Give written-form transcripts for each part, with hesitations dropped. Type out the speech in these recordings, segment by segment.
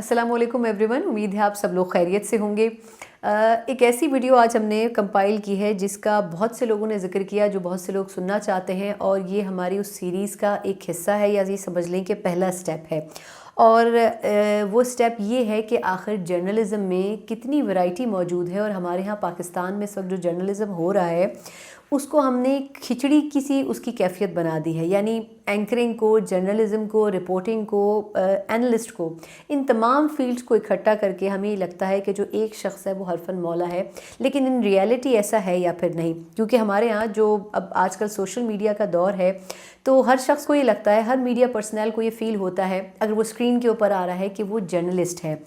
अस्सलाम वालेकुम एवरीवन। उम्मीद है आप सब लोग खैरियत से होंगे। एक ऐसी वीडियो आज हमने कंपाइल की है जिसका बहुत से लोगों ने ज़िक्र किया, जो बहुत से लोग सुनना चाहते हैं, और ये हमारी उस सीरीज़ का एक हिस्सा है, या ये समझ लें कि पहला स्टेप है। और वो स्टेप ये है कि आखिर जर्नलिज़म में कितनी वैरायटी मौजूद है, और हमारे यहाँ पाकिस्तान में इस वक्त जो जर्नलिज़म हो रहा है उसको हमने खिचड़ी किसी उसकी कैफियत बना दी है। यानी एंकरिंग को, जर्नलिज़म को, रिपोर्टिंग को, एनालिस्ट को, इन तमाम फील्ड्स को इकट्ठा करके हमें लगता है कि जो एक शख्स है वो हरफन मौला है। लेकिन इन रियलिटी ऐसा है या फिर नहीं, क्योंकि हमारे यहाँ जो अब आजकल सोशल मीडिया का दौर है, तो हर शख्स को ये लगता है, हर मीडिया पर्सनल को ये फ़ील होता है अगर वो स्क्रीन के ऊपर आ रहा है कि वो जर्नलिस्ट है।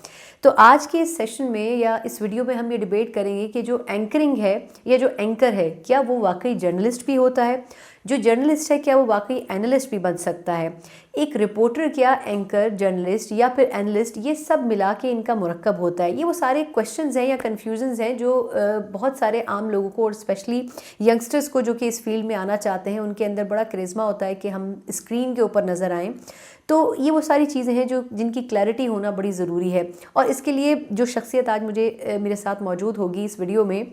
तो आज के इस सेशन में या इस वीडियो में हम ये डिबेट करेंगे कि जो एंकरिंग है या जो एंकर है, क्या वो वाकई जर्नलिस्ट भी होता है? जो जर्नलिस्ट है, क्या वो वाकई एनालिस्ट भी बन सकता है? एक रिपोर्टर क्या एंकर, जर्नलिस्ट या फिर एनालिस्ट, ये सब मिला के इनका मुरक्कब होता है? ये वो सारे क्वेश्चंस हैं या कन्फ्यूजन्स हैं जो बहुत सारे आम लोगों को, और स्पेशली यंगस्टर्स को जो कि इस फील्ड में आना चाहते हैं, उनके अंदर बड़ा करिश्मा होता है कि हम स्क्रीन के ऊपर नज़र आएँ। तो ये वो सारी चीज़ें हैं जो जिनकी क्लैरिटी होना बड़ी ज़रूरी है। और इसके लिए जो शख्सियत आज मेरे साथ मौजूद होगी इस वीडियो में,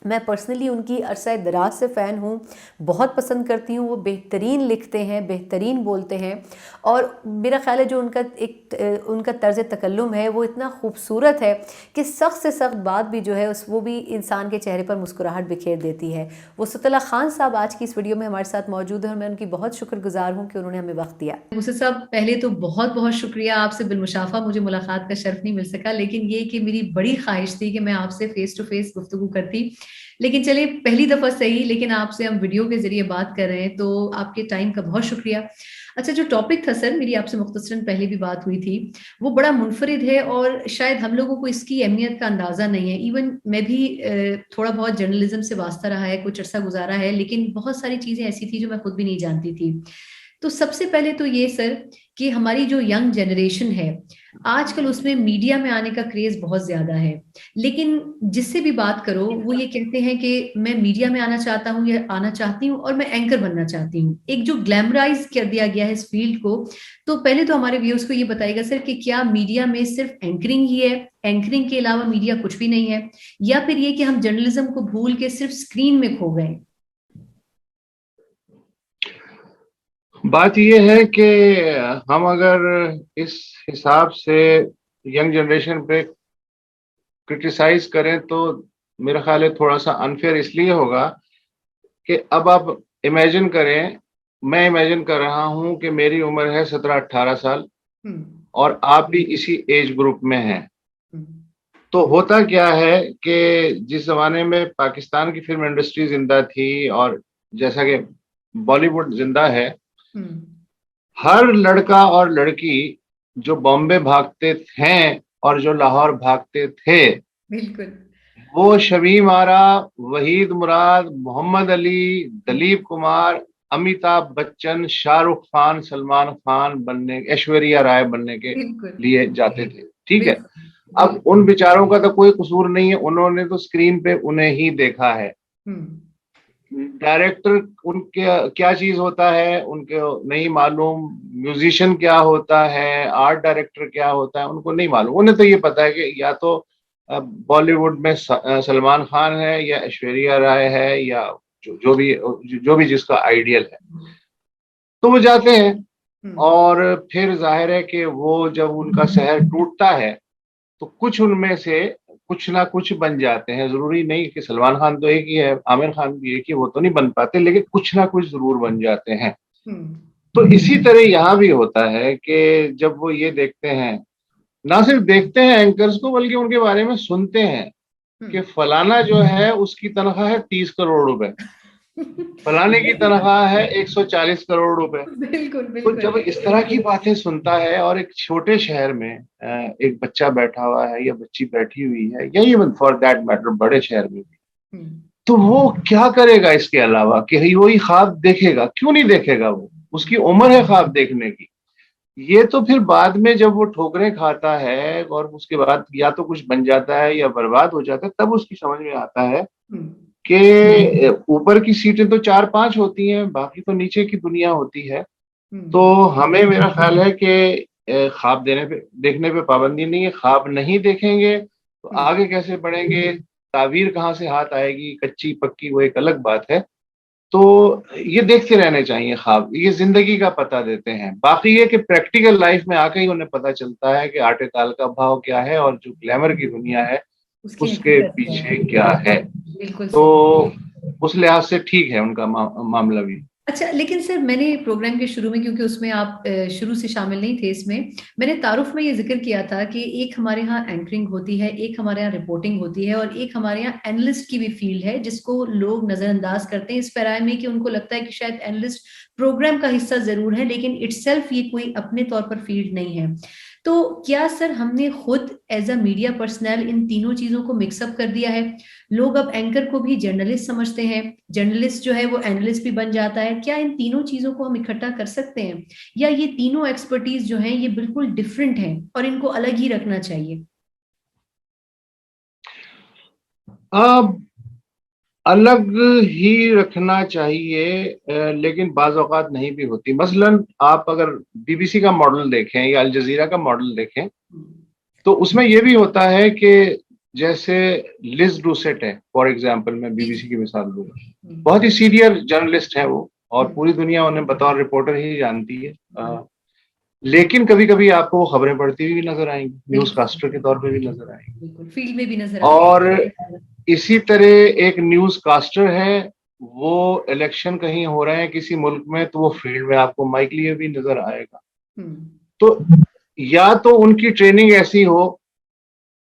मैं पर्सनली उनकी अरसा दराज से फ़ैन हूँ, बहुत पसंद करती हूँ। वो बेहतरीन लिखते हैं, बेहतरीन बोलते हैं, और मेरा ख़्याल है जो उनका तर्ज़ तकल्लुम है वो इतना खूबसूरत है कि सख्त से सख्त बात भी जो है वो भी इंसान के चेहरे पर मुस्कुराहट बिखेर देती है। वसअत अल्लाह खान साहब आज की इस वीडियो में हमारे साथ मौजूद हैं, और मैं उनकी बहुत शुक्रगुजार हूँ कि उन्होंने हमें वक्त दिया। वसअत साहब, पहले तो बहुत बहुत शुक्रिया, आपसे बिलमुशाफा मुझे मुलाकात का शर्फ नहीं मिल सका, लेकिन ये कि मेरी बड़ी ख्वाहिश थी कि मैं आपसे फेस टू फेस गुफ्तगू करती। लेकिन चलिए, पहली दफ़ा सही, लेकिन आपसे हम वीडियो के ज़रिए बात कर रहे हैं, तो आपके टाइम का बहुत शुक्रिया। अच्छा, जो टॉपिक था सर, मेरी आपसे मुख्तसरन पहले भी बात हुई थी, वो बड़ा मुनफरिद है और शायद हम लोगों को इसकी अहमियत का अंदाज़ा नहीं है। इवन मैं भी थोड़ा बहुत जर्नलिज्म से वास्ता रहा है, कुछ अर्सा गुजारा है, लेकिन बहुत सारी चीज़ें ऐसी थी जो मैं खुद भी नहीं जानती थी। तो सबसे पहले तो ये सर कि हमारी जो यंग जनरेशन है आजकल, उसमें मीडिया में आने का क्रेज बहुत ज्यादा है, लेकिन जिससे भी बात करो वो ये कहते हैं कि मैं मीडिया में आना चाहता हूँ या आना चाहती हूँ और मैं एंकर बनना चाहती हूँ। एक जो ग्लैमराइज कर दिया गया है इस फील्ड को। तो पहले तो हमारे व्यूअर्स को ये बताइएगा सर कि क्या मीडिया में सिर्फ एंकरिंग ही है, एंकरिंग के अलावा मीडिया कुछ भी नहीं है, या फिर ये कि हम जर्नलिज्म को भूल के सिर्फ स्क्रीन में खो गए? बात यह है कि हम अगर इस हिसाब से यंग जनरेशन पे क्रिटिसाइज करें तो मेरा ख्याल है थोड़ा सा अनफेयर इसलिए होगा कि अब आप इमेजिन करें, मैं इमेजिन कर रहा हूं कि मेरी उम्र है 17-18 साल और आप भी इसी एज ग्रुप में हैं। तो होता क्या है कि जिस जमाने में पाकिस्तान की फिल्म इंडस्ट्री जिंदा थी और जैसा कि बॉलीवुड जिंदा है, हर लड़का और लड़की जो बॉम्बे भागते हैं और जो लाहौर भागते थे, बिल्कुल, वो शमीम आरा, वहीद मुराद, मोहम्मद अली, दलीप कुमार, अमिताभ बच्चन, शाहरुख खान, सलमान खान बनने, ऐश्वर्या राय बनने के बिल्कुल, लिए जाते थे। ठीक है, बिल्कुल, अब उन बेचारों का तो कोई कसूर नहीं है, उन्होंने तो स्क्रीन पे उन्हें ही देखा है। डायरेक्टर उनके क्या चीज होता है उनके नहीं मालूम, म्यूजिशियन क्या होता है, आर्ट डायरेक्टर क्या होता है उनको नहीं मालूम। उन्हें तो ये पता है कि या तो बॉलीवुड में सलमान खान है या ऐश्वर्या राय है या जो भी जिसका आइडियल है, तो वो जाते हैं। और फिर जाहिर है कि वो जब उनका शहर टूटता है तो कुछ उनमें से कुछ ना कुछ बन जाते हैं। जरूरी नहीं कि सलमान खान तो एक ही है, आमिर खान भी एक ही, वो तो नहीं बन पाते, लेकिन कुछ ना कुछ जरूर बन जाते हैं। तो इसी तरह यहाँ भी होता है कि जब वो ये देखते हैं, ना सिर्फ देखते हैं एंकर्स को, बल्कि उनके बारे में सुनते हैं कि फलाना जो है उसकी तनख्वाह है 30 करोड़ रुपए, फलाने की तनख्वाह है 140 करोड़ रुपए। बिल्कुल, तो बिल्कुल, जब इस तरह की बातें सुनता है और एक छोटे शहर में एक बच्चा बैठा हुआ है या बच्ची बैठी हुई है, या इवन फॉर दैट मैटर बड़े शहर में भी, तो वो क्या करेगा इसके अलावा कि वही ख्वाब देखेगा? क्यों नहीं देखेगा? वो उसकी उम्र है ख्वाब देखने की। ये तो फिर बाद में जब वो ठोकरें खाता है और उसके बाद या तो कुछ बन जाता है या बर्बाद हो जाता है, तब उसकी समझ में आता है कि ऊपर की सीटें तो 4-5 होती हैं, बाकी तो नीचे की दुनिया होती है। तो हमें, मेरा ख्याल है कि ख्वाब देखने पे पाबंदी नहीं है। ख्वाब नहीं देखेंगे तो हम्म, आगे कैसे बढ़ेंगे, ताबीर कहाँ से हाथ आएगी, कच्ची पक्की वो एक अलग बात है। तो ये देखते रहने चाहिए ख्वाब, ये जिंदगी का पता देते हैं। बाकी ये कि प्रैक्टिकल लाइफ में आके ही उन्हें पता चलता है कि आटे दाल का भाव क्या है और जो ग्लैमर की दुनिया है उसकी उसके हकीकत क्या है। पीछे क्या है। बिल्कुल तो सही। उस लिहाज से ठीक है उनका मामला भी। अच्छा, लेकिन सर मैंने प्रोग्राम के शुरू में, क्योंकि उसमें आप शुरू से शामिल नहीं थे इसमें, मैंने तारुफ में ये जिक्र किया था कि एक हमारे यहाँ एंकरिंग होती है, एक हमारे यहाँ रिपोर्टिंग होती है, और एक हमारे यहाँ एनालिस्ट की भी फील्ड है जिसको लोग नजरअंदाज करते हैं इस पैराए में कि उनको लगता है कि शायद एनालिस्ट प्रोग्राम का हिस्सा जरूर है लेकिन इटसेल्फ ये कोई अपने तौर पर फील्ड नहीं है। तो क्या सर हमने खुद as a media personal in तीनों चीजों को मिक्सअप कर दिया है? लोग अब एंकर को भी जर्नलिस्ट समझते हैं, जर्नलिस्ट जो है वो एनालिस्ट भी बन जाता है। क्या इन तीनों चीजों को हम इकट्ठा कर सकते हैं, या ये तीनों एक्सपर्टीज जो हैं ये बिल्कुल डिफरेंट हैं और इनको अलग ही रखना चाहिए? अब अलग ही रखना चाहिए, लेकिन बाज औकात नहीं भी होती। मसलन आप अगर बीबीसी का मॉडल देखें या अल जजीरा का मॉडल देखें तो उसमें यह भी होता है कि जैसे लिज डूसेट है फॉर एग्जांपल, मैं जी बीबीसी जी। की मिसाल दूंगा। हम्म, बहुत ही सीनियर जर्नलिस्ट है वो, और हम्म, पूरी दुनिया उन्हें बतौर रिपोर्टर ही जानती है। हम्म, लेकिन कभी कभी आपको वो खबरें पढ़ती हुई नजर आएंगी, न्यूज बिल्कुल कास्टर के तौर पे भी नजर आएंगी। बिल्कुल फील्ड में भी नजर आते और हैं। इसी तरह एक न्यूज कास्टर है, वो इलेक्शन कहीं हो रहे हैं किसी मुल्क में तो वो फील्ड में आपको माइक लिए भी नजर आएगा। हम्म, तो या तो उनकी ट्रेनिंग ऐसी हो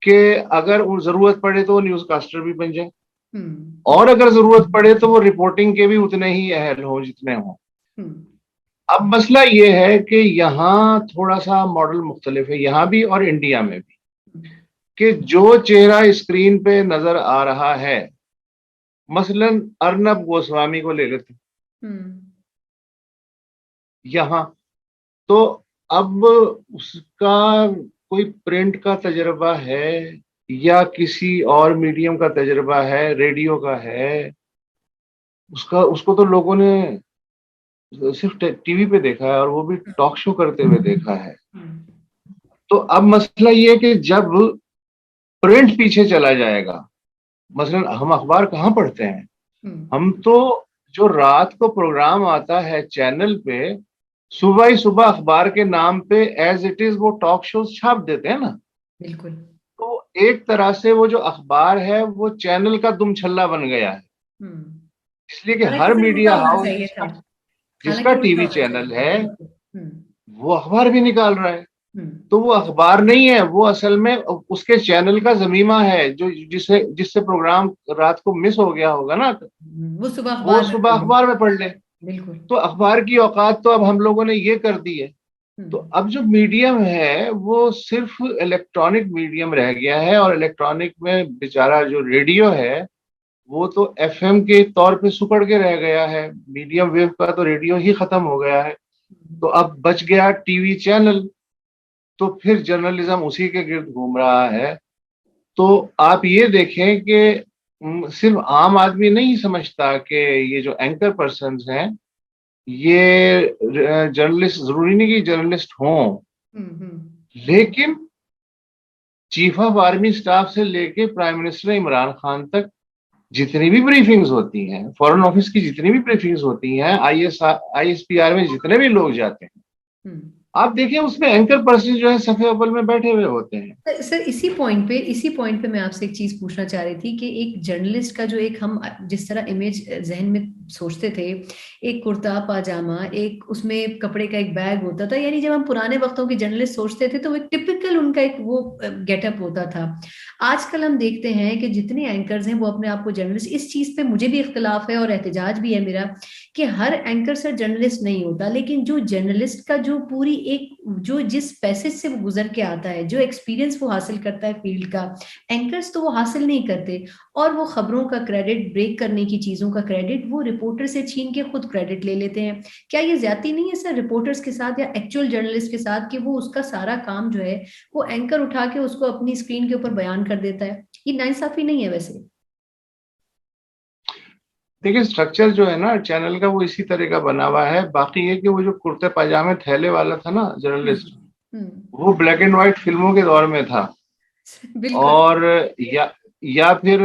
कि अगर उन जरूरत पड़े तो वो न्यूज कास्टर भी बन जाए, हम्म, और अगर जरूरत पड़े तो वो रिपोर्टिंग के भी उतने ही अहल हो जितने हों। हम्म, अब मसला ये है कि यहाँ थोड़ा सा मॉडल मुख्तलिफ है, यहाँ भी और इंडिया में भी, कि जो चेहरा स्क्रीन पे नजर आ रहा है, मसलन अर्नब गोस्वामी को ले लेते हैं हम्म, यहाँ। तो अब उसका कोई प्रिंट का तजर्बा है या किसी और मीडियम का तजर्बा है, रेडियो का है, उसका उसको तो लोगों ने सिर्फ टीवी पे देखा है और वो भी टॉक शो करते हुए देखा है। हम्म, तो अब मसला ये है कि जब प्रिंट पीछे चला जाएगा, मसलन हम अखबार कहाँ पढ़ते हैं, हम्म, हम तो जो रात को प्रोग्राम आता है चैनल पे, सुबह ही सुबह अखबार के नाम पे एज इट इज वो टॉक शोज छाप देते हैं ना। बिल्कुल। तो एक तरह से वो जो अखबार है वो चैनल का दुमछल्ला बन गया है। हम्म, इसलिए कि हालांकि हर सर उल्टा मीडिया होना हाउस चाहिए था। जिसका जिसका हालांकि उल्टा टीवी होना चैनल चाहिए। है हम्म, वो अखबार भी निकाल रहा है। हम्म, तो वो अखबार नहीं है, वो असल में उसके चैनल का जमीमा है, जो जिससे जिससे प्रोग्राम रात को मिस हो गया होगा ना, वो सुबह वो अखबार में सुबह पढ़ लें। अखबार में पढ़ ले। बिल्कुल। तो अखबार की औकात तो अब हम लोगों ने ये कर दी है। तो हम्म, अब जो मीडियम है वो सिर्फ इलेक्ट्रॉनिक मीडियम रह गया है, और इलेक्ट्रॉनिक में बेचारा जो रेडियो है वो तो एफएम के तौर पे सुपड़ के रह गया है। मीडियम वेव का तो रेडियो ही खत्म हो गया है। तो अब बच गया टीवी चैनल, तो फिर जर्नलिज्म उसी के गिर्द घूम रहा है। तो आप ये देखें कि सिर्फ आम आदमी नहीं समझता कि ये जो एंकर पर्सन हैं ये जर्नलिस्ट, जरूरी नहीं कि जर्नलिस्ट हों, हम्म, हम्म, लेकिन चीफ ऑफ आर्मी स्टाफ से लेके प्राइम मिनिस्टर इमरान खान तक जितनी भी ब्रीफिंग्स होती हैं, फॉरेन ऑफिस की जितनी भी ब्रीफिंग्स होती हैं, आईएसपीआर में जितने भी लोग जाते हैं, हम्म। आप देखिए उसमें एंकर पर्सन जो है सफे अव्वल में बैठे हुए होते हैं। सर इसी पॉइंट पे मैं आपसे एक चीज पूछना चाह रही थी कि एक जर्नलिस्ट का जो एक हम जिस तरह इमेज जहन में सोचते थे, एक कुर्ता पाजामा, एक उसमें कपड़े का एक बैग होता था, यानी जब हम पुराने वक्तों के जर्नलिस्ट सोचते थे तो वो एक टिपिकल उनका एक वो गेटअप होता था। आजकल हम देखते हैं कि जितने एंकर्स हैं वो अपने आप को जर्नलिस्ट, इस चीज पे मुझे भी इख्तलाफ है और एहतजाज भी है मेरा कि हर एंकर सर जर्नलिस्ट नहीं होता, लेकिन जो जर्नलिस्ट का जो पूरी एक जो जिस पैसेज से वो गुजर के आता है, जो एक्सपीरियंस वो हासिल करता है फील्ड का, एंकर्स तो वो हासिल नहीं करते। और वो खबरों का क्रेडिट, ब्रेक करने की चीजों का क्रेडिट वो रिपोर्टर से छीन के खुद क्रेडिट ले लेते हैं। क्या ये ज्यादती नहीं है सर रिपोर्टर्स के साथ या एक्चुअल जर्नलिस्ट के साथ कि वो उसका सारा काम जो है वो एंकर उठा के उसको अपनी स्क्रीन के ऊपर बयान कर देता है? ये नाइंसाफी नहीं है वैसे? देखिए स्ट्रक्चर जो है ना चैनल का वो इसी तरह का बना हुआ है। बाकी ये कि वो जो कुर्ते पाजामे थैले वाला था ना हम्म, जर्नलिस्ट, वो ब्लैक एंड व्हाइट फिल्मों के दौर में था। बिल्कुल। और या फिर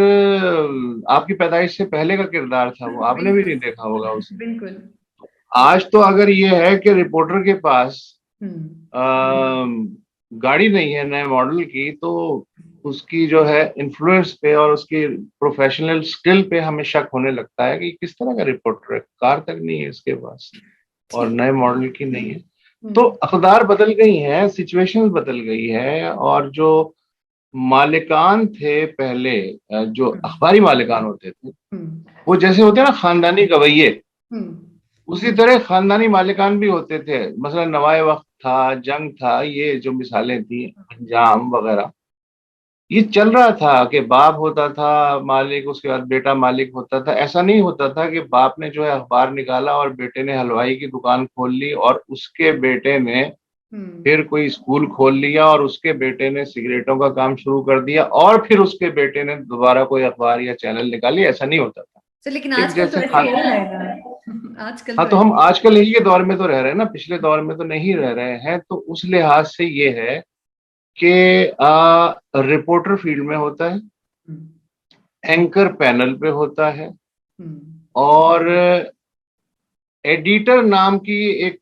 आपकी पैदाइश से पहले का किरदार था, वो आपने भी बिल्कुल। नहीं देखा होगा उसे। बिल्कुल। आज तो अगर ये है कि रिपोर्टर के पास हम्म। गाड़ी नहीं है नए मॉडल की, तो उसकी जो है इन्फ्लुएंस पे और उसकी प्रोफेशनल स्किल पे हमें शक होने लगता है कि किस तरह का रिपोर्टर है, कार तक नहीं है इसके पास और ठीक। नए मॉडल की नहीं है। तो हम्म। अखबार बदल गई हैं, सिचुएशंस बदल गई है, और जो मालिकान थे पहले, जो हम्म। अखबारी मालिकान होते थे, हम्म। वो जैसे होते हैं ना खानदानी गवैये, हम्म। उसी तरह खानदानी मालिकान भी होते थे। मसलन नवाए वक्त था, जंग था, ये जो मिसालें थी, अंजाम वगैरह, ये चल रहा था कि बाप होता था मालिक, उसके बाद बेटा मालिक होता था। ऐसा नहीं होता था कि बाप ने जो है अखबार निकाला और बेटे ने हलवाई की दुकान खोल ली, और उसके बेटे ने हम्म। फिर कोई स्कूल खोल लिया, और उसके बेटे ने सिगरेटों का काम शुरू कर दिया, और फिर उसके बेटे ने दोबारा कोई अखबार या चैनल निकाली। ऐसा नहीं होता था। सर लेकिन एक आजकल तो जैसे ऐसे खान हो रहा है ना। आजकल हाँ, तो तो हम ऐसे। आजकल यही के दौर में तो रह रहे हैं ना, पिछले दौर में तो नहीं रह रहे हैं। तो उस लिहाज से ये है कि रिपोर्टर फील्ड में होता है, हम्म। एंकर पैनल पे होता है, हम्म। और एडिटर नाम की एक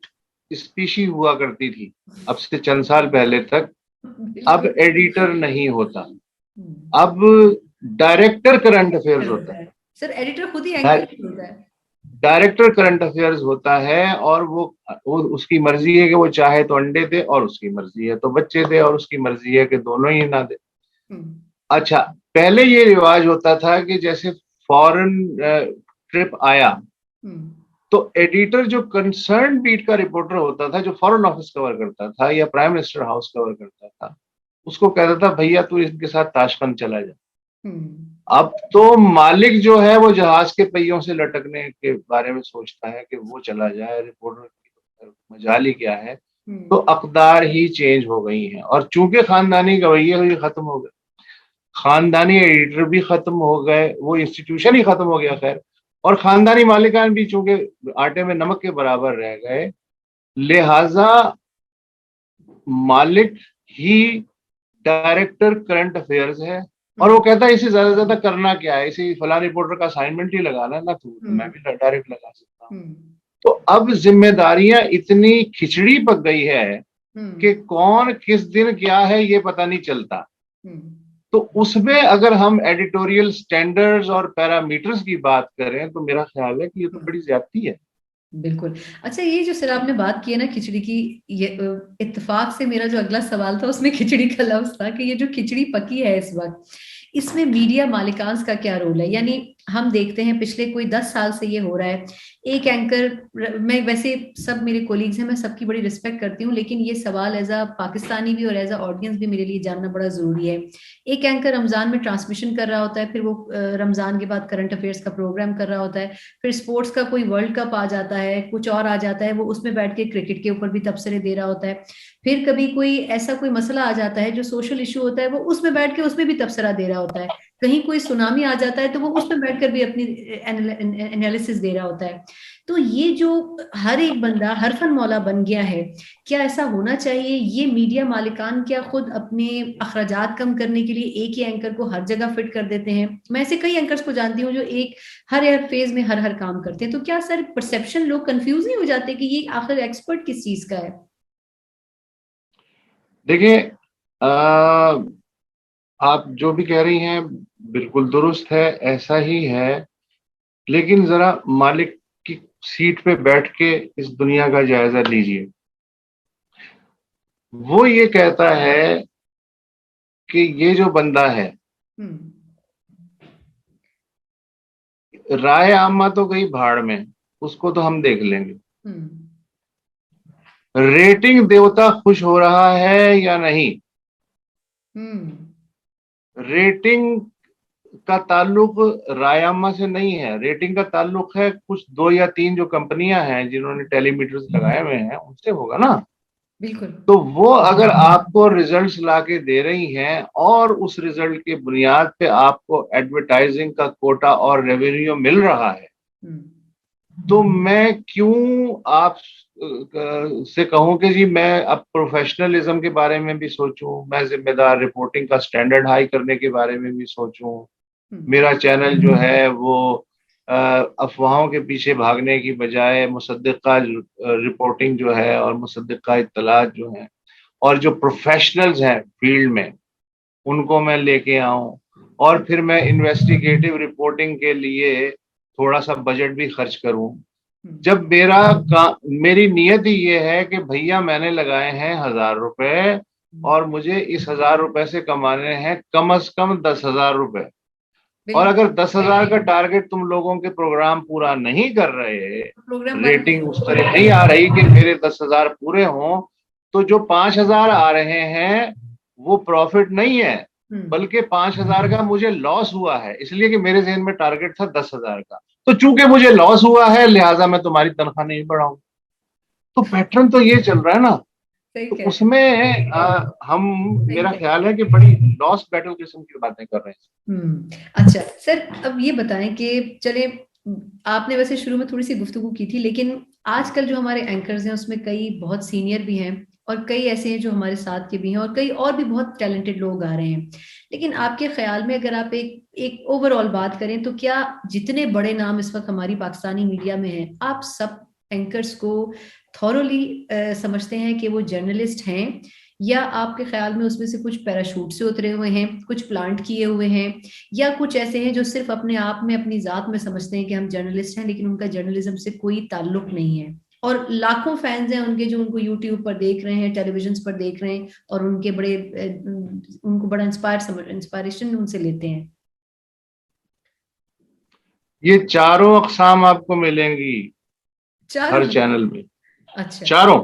स्पीशी हुआ करती थी अब से चंद साल पहले तक। अब बिल्कुल। एडिटर नहीं होता, हम्म। अब डायरेक्टर करंट अफेयर्स होता होता है। सर एडिटर खुद ही है। एंकर होता है। डायरेक्टर करंट अफेयर्स होता है, और वो उसकी मर्जी है कि वो चाहे तो अंडे दे, और उसकी मर्जी है तो बच्चे दे, और उसकी मर्जी है कि दोनों ही ना दे। हम्म। अच्छा, पहले ये रिवाज होता था कि जैसे फॉरेन ट्रिप आया, हम्म। तो एडिटर जो कंसर्न बीट का रिपोर्टर होता था, जो फॉरेन ऑफिस कवर करता था या प्राइम मिनिस्टर हाउस कवर करता था, उसको कहता था भैया तू इनके साथ ताशकंद चला जा। हम्म। अब तो मालिक जो है वो जहाज के पहियों से लटकने के बारे में सोचता है कि वो चला जाए, रिपोर्टर की तो मजाल ही क्या है। तो हम्म। अकदार ही चेंज हो गई हैं, और चूंकि खानदानी गवैये ही खत्म हो गए, खानदानी एडिटर भी खत्म हो गए, वो इंस्टीट्यूशन ही खत्म हो गया खैर, और खानदानी मालिकान भी चूंकि आटे में नमक के बराबर रह गए, लिहाजा मालिक ही डायरेक्टर करंट अफेयर्स है। और वो हम्म। कहता है इसे ज्यादा से ज्यादा करना क्या है, इसे फला रिपोर्टर का असाइनमेंट ही लगाना है ना, तो मैं हम्म। भी डायरेक्ट लगा सकता हूँ। हम्म। तो अब जिम्मेदारियां इतनी खिचड़ी पक गई है हम्म। कि कौन किस दिन क्या है ये पता नहीं चलता। हम्म। तो उसमें अगर हम एडिटोरियल स्टैंडर्ड्स और पैरामीटर्स की बात करें, तो मेरा ख्याल है कि ये तो हम्म। बड़ी ज्यादती है। बिल्कुल। अच्छा ये जो सर आपने बात की है ना खिचड़ी की, ये इत्तेफाक से मेरा जो अगला सवाल था उसमें खिचड़ी का लफ्ज था कि ये जो खिचड़ी पकी है इस वक्त, इसमें मीडिया मालिकांस का क्या रोल है? यानी हम देखते हैं पिछले कोई 10 साल से ये हो रहा है। एक एंकर, मैं वैसे सब मेरे कोलीग्स हैं, मैं सबकी बड़ी रिस्पेक्ट करती हूँ, लेकिन ये सवाल एज अ पाकिस्तानी भी और एज अ ऑडियंस भी मेरे लिए जानना बड़ा जरूरी है। एक एंकर रमजान में ट्रांसमिशन कर रहा होता है, फिर वो रमजान के बाद करंट अफेयर्स का प्रोग्राम कर रहा होता है, फिर स्पोर्ट्स का कोई वर्ल्ड कप आ जाता है, कुछ और आ जाता है, वो उसमें बैठ के क्रिकेट के ऊपर भी तबसरे दे रहा होता है। फिर कभी कोई ऐसा कोई मसला आ जाता है जो सोशल इशू होता है, वो उसमें बैठ के उसमें भी तबसरा दे रहा होता है। कहीं कोई सुनामी आ जाता है तो वो उसमें बैठकर भी अपनी एनालिसिस दे रहा होता है। तो ये जो हर एक बंदा हरफन मौला बन गया है, क्या ऐसा होना चाहिए? ये मीडिया मालिकान क्या खुद अपने अखराजात कम करने के लिए एक ही एंकर को हर जगह फिट कर देते हैं? मैं ऐसे कई एंकर्स को जानती हूँ जो एक हर फेज में हर हर काम करते हैं। तो क्या सर परसेप्शन लोग कंफ्यूज नहीं हो जाते कि ये आखिर एक्सपर्ट किस चीज का है? देखिए, आप जो भी कह रही हैं बिल्कुल दुरुस्त है, ऐसा ही है। लेकिन जरा मालिक की सीट पे बैठ के इस दुनिया का जायजा लीजिए। वो ये कहता है कि ये जो बंदा है, हम्म। राय आमा तो गई भाड़ में, उसको तो हम देख लेंगे। हम्म। रेटिंग देवता खुश हो रहा है या नहीं, हम्म। रेटिंग का ताल्लुक रायामा से नहीं है। रेटिंग का ताल्लुक है कुछ दो या तीन जो कंपनियां हैं जिन्होंने टेलीमीटर्स लगाए हुए हैं, उनसे होगा ना। बिल्कुल। तो वो अगर आपको रिजल्ट्स लाके दे रही हैं, और उस रिजल्ट के बुनियाद पे आपको एडवर्टाइजिंग का कोटा और रेवेन्यू मिल रहा है, हम्म। तो मैं क्यों आप से कहूं कि जी मैं अब प्रोफेशनलिज्म के बारे में भी सोचूं, मैं जिम्मेदार रिपोर्टिंग का स्टैंडर्ड हाई करने के बारे में भी सोचूं, मेरा चैनल जो है वो अफवाहों के पीछे भागने की बजाय मुसद्दिक़ा रिपोर्टिंग जो है और मुसद्दिक़ा इत्तलात जो है और जो प्रोफेशनल्स हैं फील्ड में उनको मैं लेके आऊं, और फिर मैं इन्वेस्टिगेटिव रिपोर्टिंग के लिए थोड़ा सा बजट भी खर्च करूं। जब मेरी नियत ही ये है कि भैया मैंने लगाए हैं 1,000 रुपए और मुझे इस 1,000 रुपए से कमाने हैं कम से कम 10,000 रुपए, और अगर 10,000 का टारगेट तुम लोगों के प्रोग्राम पूरा नहीं कर रहे, प्रोग्राम रेटिंग उस तरह नहीं आ रही कि मेरे 10,000 पूरे हों, तो जो 5,000 आ रहे हैं वो प्रॉफिट नहीं है, बल्कि 5,000 का मुझे लॉस हुआ है, इसलिए कि मेरे जहन में टारगेट था 10,000 का। तो चूंकि मुझे लॉस हुआ है लिहाजा मैं तुम्हारी तनख्वाह नहीं बढ़ाऊं। तो पैटर्न तो ये चल रहा है ना। तो उसमें हम, मेरा ख्याल है कि बड़ी लॉस बैटल किस्म की बातें कर रहे हैं। अच्छा सर, अब ये बताएं कि चले, आपने वैसे शुरू में थोड़ी सी गुफ्तगू की थी, लेकिन आजकल जो हमारे एंकर्स हैं उसमें कई बहुत सीनियर भी हैं और कई ऐसे हैं जो हमारे साथ के भी हैं और कई और भी बहुत टैलेंटेड लोग आ रहे हैं। लेकिन आपके ख्याल में अगर आप एक एक ओवरऑल बात करें तो क्या जितने बड़े नाम इस वक्त हमारी पाकिस्तानी मीडिया में हैं, आप सब एंकर्स को थॉरोली समझते हैं कि वो जर्नलिस्ट हैं, या आपके ख्याल में उसमें से कुछ पैराशूट से उतरे हुए हैं, कुछ प्लांट किए हुए हैं, या कुछ ऐसे हैं जो सिर्फ अपने आप में अपनी जात में समझते हैं कि हम जर्नलिस्ट हैं लेकिन उनका जर्नलिज्म से कोई ताल्लुक नहीं है, और लाखों फैंस हैं उनके जो उनको यूट्यूब पर देख रहे हैं, टेलीविजन पर देख रहे हैं और उनके बड़े उनको बड़ा इंस्पायरेशन उनसे लेते हैं? ये चारों अक़साम आपको मिलेंगी हर चैनल में। अच्छा। चारों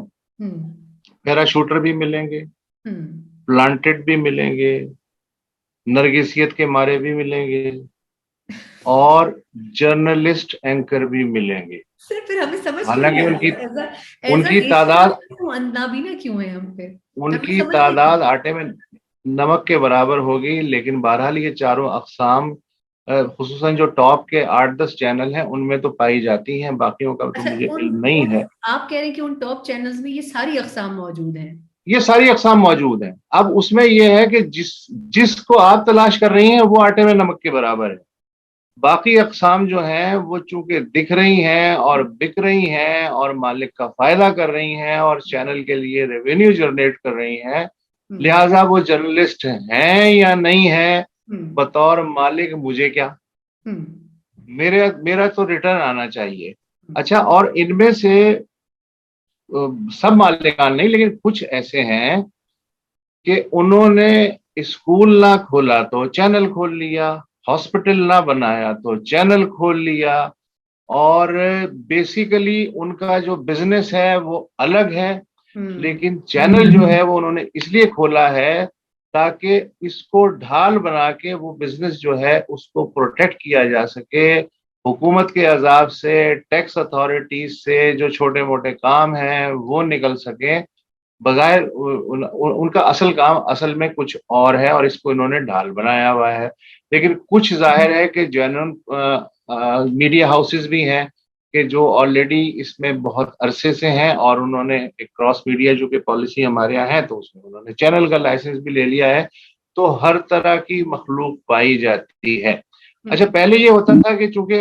पैराशूटर भी मिलेंगे, प्लांटेड भी मिलेंगे, नरगिसियत के मारे भी मिलेंगे और जर्नलिस्ट एंकर भी मिलेंगे। सर फिर हमें समझ हालांकि उनकी तादाद नाबीना क्यों है हम पे? उनकी तादाद आटे में नमक के बराबर होगी, लेकिन बहरहाल ये चारों अक़साम खुसूसन जो टॉप के 8-10 चैनल हैं उनमें तो पाई जाती हैं, बाकियों का तो मुझे इल्म नहीं है। आप कह रहे हैं कि उन टॉप चैनल्स में ये सारी अक़साम मौजूद हैं? ये सारी अक़साम मौजूद हैं। अब उसमें यह है कि जिसको आप तलाश कर रही हैं वो आटे में नमक के बराबर है। बाकी अक़साम जो हैं वो चूंकि दिख रही हैं और बिक रही हैं और मालिक का फायदा कर रही हैं और चैनल के लिए रेवेन्यू जनरेट कर रही हैं, लिहाजा वो जर्नलिस्ट हैं या नहीं है बतौर मालिक मुझे क्या, मेरा तो रिटर्न आना चाहिए। अच्छा, और इनमें से सब मालिकान नहीं, लेकिन कुछ ऐसे हैं कि उन्होंने स्कूल ना खोला तो चैनल खोल लिया, हॉस्पिटल ना बनाया तो चैनल खोल लिया, और बेसिकली उनका जो बिजनेस है वो अलग है, लेकिन चैनल जो है वो उन्होंने इसलिए खोला है ताकि इसको ढाल बना के वो बिजनेस जो है उसको प्रोटेक्ट किया जा सके, हुकूमत के अजाब से, टैक्स अथॉरिटीज से जो छोटे मोटे काम हैं वो निकल सके, बगैर उनका असल काम असल में कुछ और है और इसको इन्होंने ढाल बनाया हुआ है। लेकिन कुछ जाहिर है कि जेन्युइन मीडिया हाउसेस भी हैं कि जो ऑलरेडी इसमें बहुत अरसे से हैं और उन्होंने एक क्रॉस मीडिया जो कि पॉलिसी हमारे यहाँ है तो उसमें उन्होंने चैनल का लाइसेंस भी ले लिया है, तो हर तरह की मखलूक पाई जाती है। अच्छा, पहले ये होता था कि चूंकि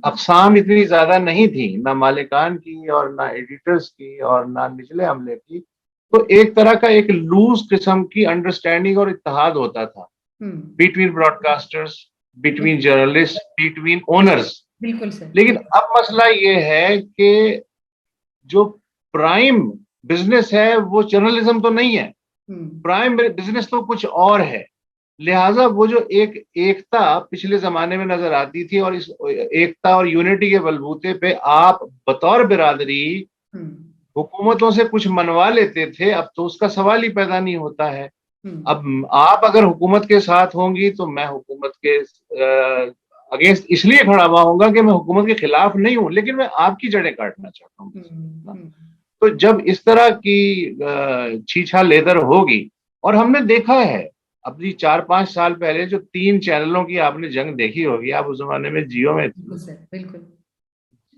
अक़साम इतनी ज्यादा नहीं थी, ना मालिकान की और ना एडिटर्स की और ना निचले अमले की, तो एक तरह का एक लूज किस्म की अंडरस्टैंडिंग और इत्तेहाद होता था between broadcasters, between journalist, between owners. बिल्कुल सर। लेकिन अब मसला ये है कि जो प्राइम बिजनेस है वो जर्नलिज्म तो नहीं है, प्राइम बिजनेस तो कुछ और है। लिहाजा वो जो एक एकता पिछले जमाने में नजर आती थी और इस एकता और यूनिटी के बलबूते पे आप बतौर बिरादरी हुकूमतों से कुछ मनवा लेते थे, अब तो उसका सवाल ही पैदा नहीं होता है। अब आप अगर हुकूमत के साथ होंगी तो मैं हुकूमत के अगेंस्ट इसलिए खड़ा हुआ होऊंगा कि मैं हुकूमत के खिलाफ नहीं हूं, लेकिन मैं आपकी जड़ें काटना चाहता हूं। तो जब इस तरह की छीछा लेदर होगी, और हमने देखा है अभी 4-5 साल पहले जो 3 चैनलों की आपने जंग देखी होगी, आप उस जमाने में जियो में थी, बिल्कुल।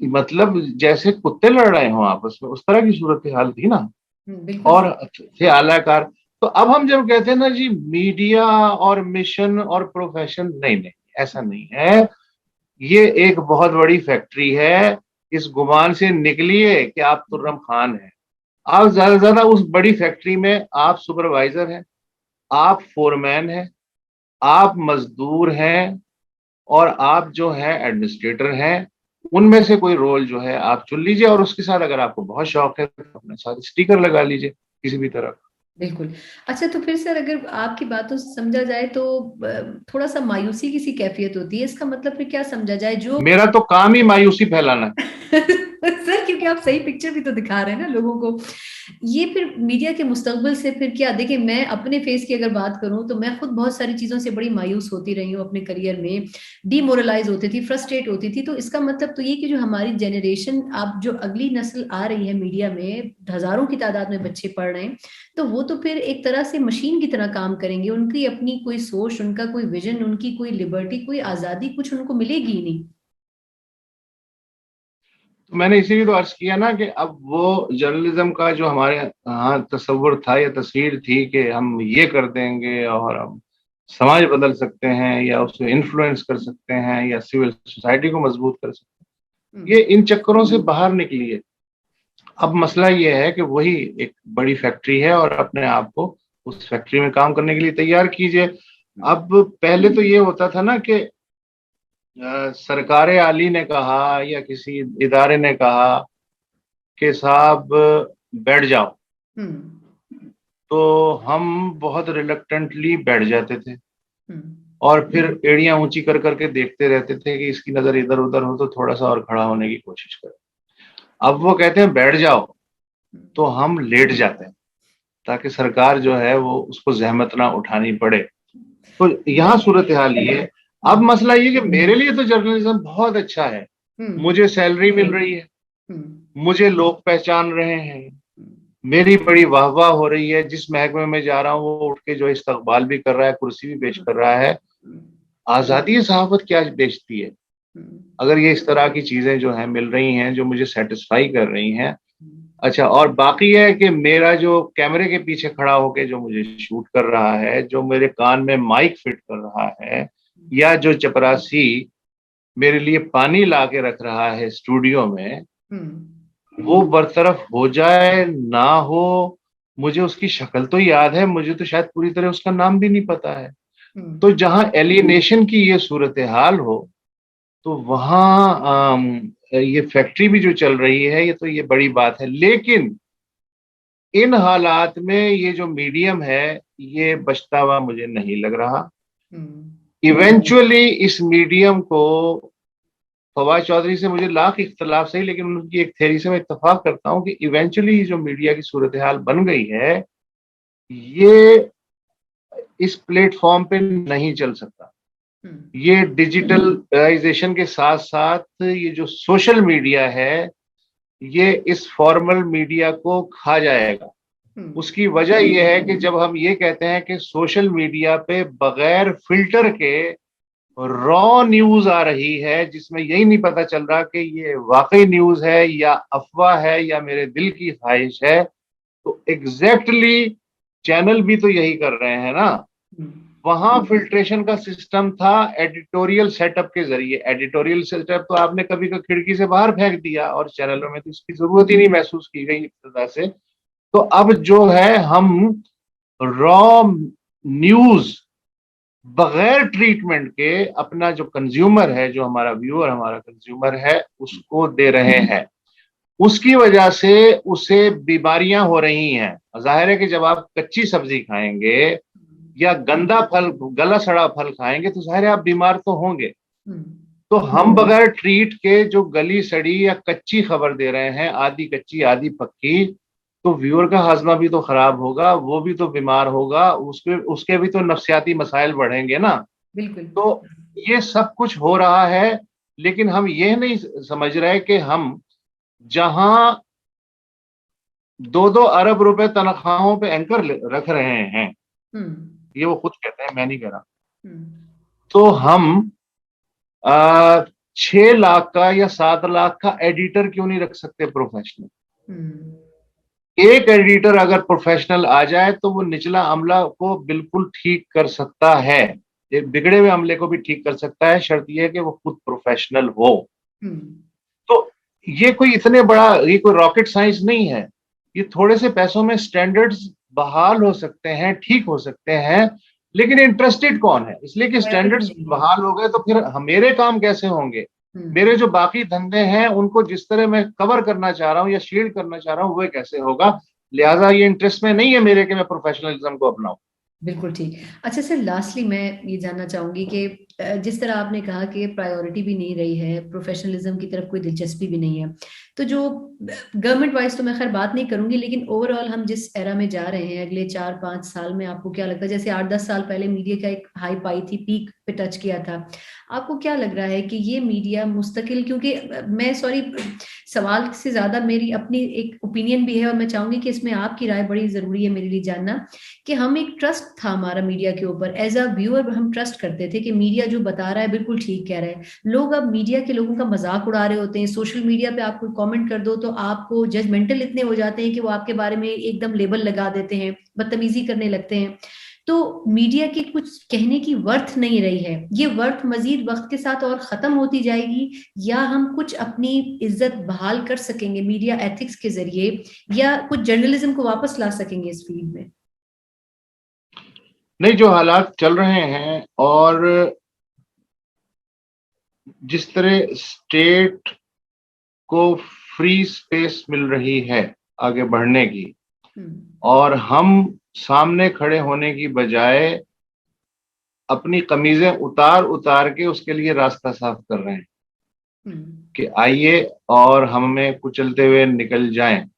मतलब जैसे कुत्ते लड़ रहे हो आपस में, उस तरह की सूरत हाल थी ना। बिल्कुल और सही। थे आलाकार। तो अब हम जब कहते हैं ना जी मीडिया और मिशन और प्रोफेशन, नहीं नहीं, ऐसा नहीं है। ये एक बहुत बड़ी फैक्ट्री है। इस गुमान से निकलिए कि आप तुर्रम खान हैं। आप ज्यादा से ज्यादा उस बड़ी फैक्ट्री में आप सुपरवाइजर हैं, आप फोरमैन हैं, आप मजदूर हैं, और आप जो है एडमिनिस्ट्रेटर हैं। उनमें से कोई रोल जो है आप चुन लीजिए, और उसके साथ अगर आपको बहुत शौक है तो अपने साथ स्टिकर लगा लीजिए किसी भी तरह का। बिल्कुल। अच्छा, तो फिर सर अगर आपकी बातों से समझा जाए तो थोड़ा सा मायूसी की सी कैफियत होती है, इसका मतलब फिर क्या समझा जाए जो मेरा तो काम ही मायूसी फैलाना है। सर क्योंकि आप सही पिक्चर भी तो दिखा रहे हैं ना लोगों को। ये फिर मीडिया के मुस्तकबिल से फिर क्या, देखिए मैं अपने फेस की अगर बात करूं तो मैं खुद बहुत सारी चीजों से बड़ी मायूस होती रही हूँ अपने करियर में, डिमोरलाइज होती थी, फ्रस्ट्रेट होती थी। तो इसका मतलब तो ये कि जो हमारी जनरेशन, अब जो अगली नस्ल आ रही है मीडिया में, हजारों की तादाद में बच्चे पढ़ रहे हैं, तो वो तो फिर एक तरह से मशीन की तरह काम करेंगे। उनकी अपनी कोई सोच, उनका कोई विजन, उनकी कोई लिबर्टी, कोई आजादी कुछ उनको मिलेगी ही नहीं। तो मैंने इसीलिए तो अर्ज किया ना कि अब वो जर्नलिज्म का जो हमारे यहाँ तस्वुर था या तस्वीर थी कि हम ये कर देंगे और हम समाज बदल सकते हैं या उसे इन्फ्लुएंस कर सकते हैं या सिविल सोसाइटी को मजबूत कर सकते हैं, हम्म। ये इन चक्करों से बाहर निकली है। अब मसला ये है कि वही एक बड़ी फैक्ट्री है और अपने आप को उस फैक्ट्री में काम करने के लिए तैयार कीजिए। अब पहले तो ये होता था ना कि सरकारे आली ने कहा या किसी इदारे ने कहा कि साहब बैठ जाओ, हम्म। तो हम बहुत रिलक्टेंटली बैठ जाते थे हम्म। और फिर एड़ियां ऊंची कर करके देखते रहते थे कि इसकी नजर इधर उधर हो तो थोड़ा सा और खड़ा होने की कोशिश करें। अब वो कहते हैं बैठ जाओ, तो हम लेट जाते हैं ताकि सरकार जो है वो उसको जहमत ना उठानी पड़े। तो यहाँ सूरत हाल ये है। अब हम्म। मसला ये कि मेरे लिए तो जर्नलिज्म बहुत अच्छा है। हम्म। मुझे सैलरी मिल रही है, हम्म। मुझे लोग पहचान रहे हैं, हम्म। मेरी बड़ी वाहवाह हो रही है, जिस महकमे में जा रहा हूँ वो उठ के जो इस्तकबाल भी कर रहा है, कुर्सी भी पेश कर रहा है। आजादी सहाफत क्या बेचती है? अगर ये इस तरह की चीजें जो है मिल रही हैं जो मुझे सेटिस्फाई कर रही हैं। अच्छा, और बाकी है कि मेरा जो कैमरे के पीछे खड़ा होके जो मुझे शूट कर रहा है, जो मेरे कान में माइक फिट कर रहा है, या जो चपरासी मेरे लिए पानी ला के रख रहा है स्टूडियो में, वो बरतरफ हो जाए ना हो, मुझे उसकी शक्ल तो याद है, मुझे तो शायद पूरी तरह उसका नाम भी नहीं पता है। तो जहां एलियनेशन की ये सूरत हाल हो, तो वहां ये फैक्ट्री भी जो चल रही है, ये तो ये बड़ी बात है। लेकिन इन हालात में ये जो मीडियम है ये बचता हुआ मुझे नहीं लग रहा। इवेंचुअली इस मीडियम को, फवाद चौधरी से मुझे लाख इख्तलाफ सही, लेकिन उनकी एक थ्योरी से मैं इत्तेफाक करता हूं कि इवेंचुअली जो मीडिया की सूरत हाल बन गई है, ये इस प्लेटफॉर्म पे नहीं चल सकता। ये डिजिटलाइजेशन के साथ साथ ये जो सोशल मीडिया है, ये इस फॉर्मल मीडिया को खा जाएगा। उसकी वजह यह है कि जब हम ये कहते हैं कि सोशल मीडिया पे बगैर फिल्टर के रॉ न्यूज आ रही है, जिसमें यही नहीं पता चल रहा कि ये वाकई न्यूज है या अफवाह है या मेरे दिल की ख्वाहिश है, तो एग्जैक्टली चैनल भी तो यही कर रहे हैं ना। वहां फिल्ट्रेशन का सिस्टम था एडिटोरियल सेटअप के जरिए। एडिटोरियल सेटअप तो आपने कभी तो खिड़की से बाहर फेंक दिया और चैनलों में तो इसकी जरूरत ही नहीं महसूस की गई इब्तदा से। तो अब जो है हम रॉ न्यूज बगैर ट्रीटमेंट के अपना जो कंज्यूमर है, जो हमारा व्यूअर, हमारा कंज्यूमर है, उसको दे रहे हैं। उसकी वजह से उसे बीमारियां हो रही हैं। जाहिर है कि जब आप कच्ची सब्जी खाएंगे या गंदा फल, गला सड़ा फल खाएंगे, तो जाहिर है आप बीमार तो होंगे। तो हम बगैर ट्रीट के जो गली सड़ी या कच्ची खबर दे रहे हैं, आधी कच्ची आधी पक्की, तो व्यूअर का हाजमा भी तो खराब होगा, वो भी तो बीमार होगा, उसके उसके भी तो नफ्सियाती मसाइल बढ़ेंगे ना। बिल्कुल। तो ये सब कुछ हो रहा है, लेकिन हम ये नहीं समझ रहे कि हम जहां 2-2 अरब रुपए तनख्वाहों पे एंकर रख रहे हैं, ये वो खुद कहते हैं, मैं नहीं कह रहा, तो हम 6 लाख का या 7 लाख का एडिटर क्यों नहीं रख सकते प्रोफेशनल? हम्म, एक एडिटर अगर प्रोफेशनल आ जाए तो वो निचला अमला को बिल्कुल ठीक कर सकता है, एक बिगड़े हुए अमले को भी ठीक कर सकता है, शर्त यह है कि वो खुद प्रोफेशनल हो। हम्म, तो ये कोई रॉकेट साइंस नहीं है। ये थोड़े से पैसों में स्टैंडर्ड्स बहाल हो सकते हैं, ठीक हो सकते हैं, लेकिन इंटरेस्टेड कौन है? इसलिए कि प्रायोरिटी स्टैंडर्ड्स नहीं है। बहाल हो गए तो फिर मेरे काम कैसे होंगे? मेरे हम्म, जो बाकी धंधे हैं उनको जिस तरह मैं कवर करना चाह रहा हूँ या शील्ड करना चाह रहा हूँ वो कैसे होगा? लिहाजा ये इंटरेस्ट में नहीं है मेरे कि मैं प्रोफेशनलिज्म को अपनाऊं। बिल्कुल ठीक। अच्छा सर, लास्टली मैं ये जानना चाहूंगी कि जिस तरह आपने कहा कि प्रायोरिटी भी नहीं रही है, प्रोफेशनलिज्म की तरफ कोई दिलचस्पी भी नहीं है, तो जो गवर्नमेंट वाइज तो मैं खैर बात नहीं करूंगी, लेकिन ओवरऑल हम जिस एरा में जा रहे हैं अगले 4-5 साल में, आपको क्या लगता है? जैसे 8-10 साल पहले मीडिया का एक हाइप आई थी, पीक पे टच किया था, आपको क्या लग रहा है कि ये मीडिया मुस्तकिल, क्योंकि मैं सॉरी, सवाल से ज्यादा मेरी अपनी एक ओपिनियन भी है और मैं चाहूंगी कि इसमें आपकी राय बड़ी जरूरी है मेरे लिए जानना, कि हम एक ट्रस्ट था हमारा मीडिया के ऊपर, एज अ व्यूअर हम ट्रस्ट करते थे कि मीडिया जो बता रहा है बिल्कुल ठीक कह रहा है। लोग अब मीडिया के लोगों का मजाक उड़ा रहे होते हैं, सोशल मीडिया पे आप कोई कमेंट कर दो तो आपको जजमेंटल इतने हो जाते हैं कि वो आपके बारे में एकदम लेबल लगा देते हैं, बदतमीजी करने लगते हैं। तो मीडिया की कुछ कहने की वर्थ नहीं रही है, ये वर्थ मजीद वक्त के साथ और खत्म होती जाएगी, या हम कुछ अपनी इज्जत बहाल कर सकेंगे मीडिया एथिक्स के जरिए, या कुछ जर्नलिज्म को वापस ला सकेंगे इस फील्ड में? नहीं, जो हालात चल रहे हैं और जिस तरह स्टेट को फ्री स्पेस मिल रही है आगे बढ़ने की, हम्म, और हम सामने खड़े होने की बजाय अपनी कमीजें उतार उतार के उसके लिए रास्ता साफ कर रहे हैं हम्म, कि आइए और हमें कुचलते हुए निकल जाएं,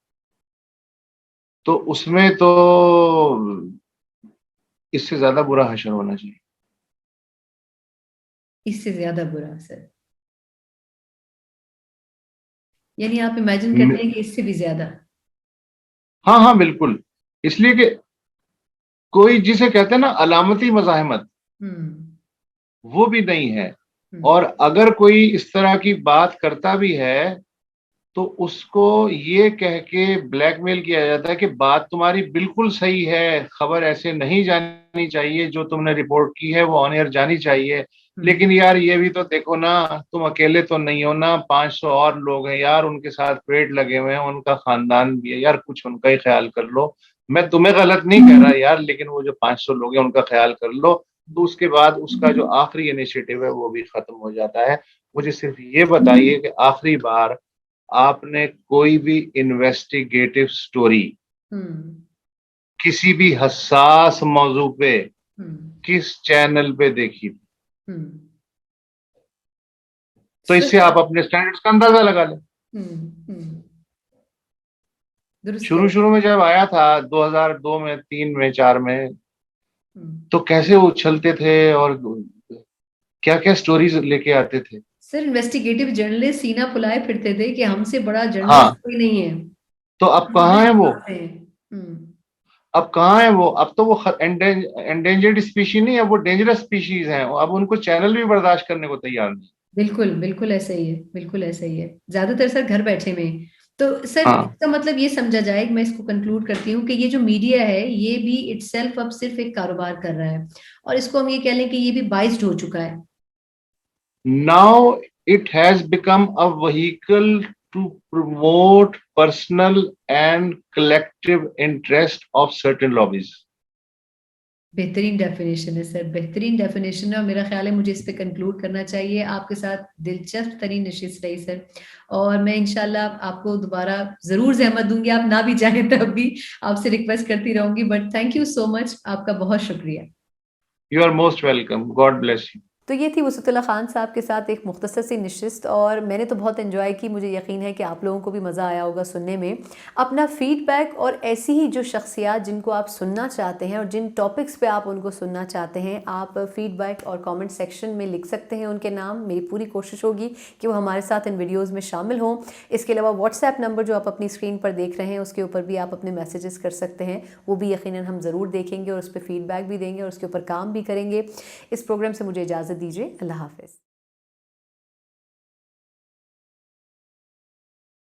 तो उसमें तो इससे ज्यादा बुरा हश्र होना चाहिए। इससे ज्यादा बुरा असर, यानी आप इमेजिन करते म- हैं कि इससे भी ज्यादा? हाँ हाँ बिल्कुल। इसलिए कि कोई जिसे कहते हैं ना अलामती मज़ाहमत, हम्म, वो भी नहीं है। हम्म, और अगर कोई इस तरह की बात करता भी है तो उसको ये कह के ब्लैकमेल किया जाता है कि बात तुम्हारी बिल्कुल सही है, खबर ऐसे नहीं जानी चाहिए, जो तुमने रिपोर्ट की है वो ऑन एयर जानी चाहिए, हम्म, लेकिन यार ये भी तो देखो ना, तुम अकेले तो नहीं हो ना, 500 और लोग हैं यार, उनके साथ पेड़ लगे हुए हैं, उनका खानदान भी है यार, कुछ उनका ही ख्याल कर लो। मैं तुम्हें गलत नहीं कह रहा यार, लेकिन वो जो 500 लोग हैं उनका ख्याल कर लो। तो उसके बाद उसका जो आखिरी इनिशिएटिव है वो भी खत्म हो जाता है। मुझे सिर्फ ये बताइए कि आखिरी बार आपने कोई भी इन्वेस्टिगेटिव स्टोरी हम्म, किसी भी हसास मौजू पे हम्म, किस चैनल पे देखी थी? हम्म, तो सर, इससे आप अपने स्टैंडर्ड्स का अंदाजा लगा लें। हम्म, दुरुस्त कह शुरू रहे शुरू में जब आया था 2002 में, 3 में, 4 में, हैं। हम्म। तो कैसे उछलते थे और क्या क्या स्टोरीज लेके आते थे। सर, इन्वेस्टिगेटिव जर्नलिस्ट सीना फुलाए फिरते थे कि हमसे बड़ा जर्नलिस्ट हाँ, कोई नहीं है, तो अब हम कहाँ है वो? दिखाते हैं। हम्म, अब कहाँ है वो? अब तो वो एंडेंजर्ड स्पीशीज नहीं है, वो डेंजरस स्पीशीज हैं, अब उनको चैनल भी बर्दाश्त करने को तैयार नहीं। बिल्कुल बिल्कुल ऐसा ही है, बिल्कुल ऐसा ही है, ज्यादातर सर घर बैठे में। तो सर, हाँ, इसका मतलब ये समझा जाए, मैं इसको कंक्लूड करती हूँ कि ये जो मीडिया है ये भी इटसेल्फ अब सिर्फ एक कारोबार कर रहा है, और इसको हम ये कह लें कि ये भी बाइस्ड हो चुका है। now it has become a vehicle to promote personal and collective interest of certain lobbies. बेहतरीन डेफिनेशन है सर, बेहतरीन डेफिनेशन है, और मेरा ख्याल है मुझे इस पे कंक्लूड करना चाहिए। आपके साथ दिलचस्प तरीन नशिस्त रही सर, और मैं इंशाल्लाह आपको दोबारा जरूर जहमत दूंगी, आप ना भी चाहें तब भी आपसे रिक्वेस्ट करती रहूंगी, but thank you so much, आपका बहुत शुक्रिया। You are most welcome. God bless you. तो ये थी वसुतुल्लाह खान साहब के साथ एक मुख्तसर सी नशिस्त, और मैंने तो बहुत एंजॉय की, मुझे यकीन है कि आप लोगों को भी मज़ा आया होगा सुनने में। अपना फीडबैक और ऐसी ही जो शख्सियात जिनको आप सुनना चाहते हैं और जिन टॉपिक्स पे आप उनको सुनना चाहते हैं, आप फीडबैक और कमेंट सेक्शन में लिख सकते हैं उनके नाम। मेरी पूरी कोशिश होगी कि वो हमारे साथ इन वीडियोज़ में शामिल हों। इसके अलावा व्हाट्सएप नंबर जो आप अपनी स्क्रीन पर देख रहे हैं उसके ऊपर भी आप अपने मैसेजेस कर सकते हैं, वो भी यकीनन हम ज़रूर देखेंगे और उस पर फीडबैक भी देंगे और उसके ऊपर काम भी करेंगे। इस प्रोग्राम से मुझे इजाज़त दीजिए। अल्लाह हाफ़िज़।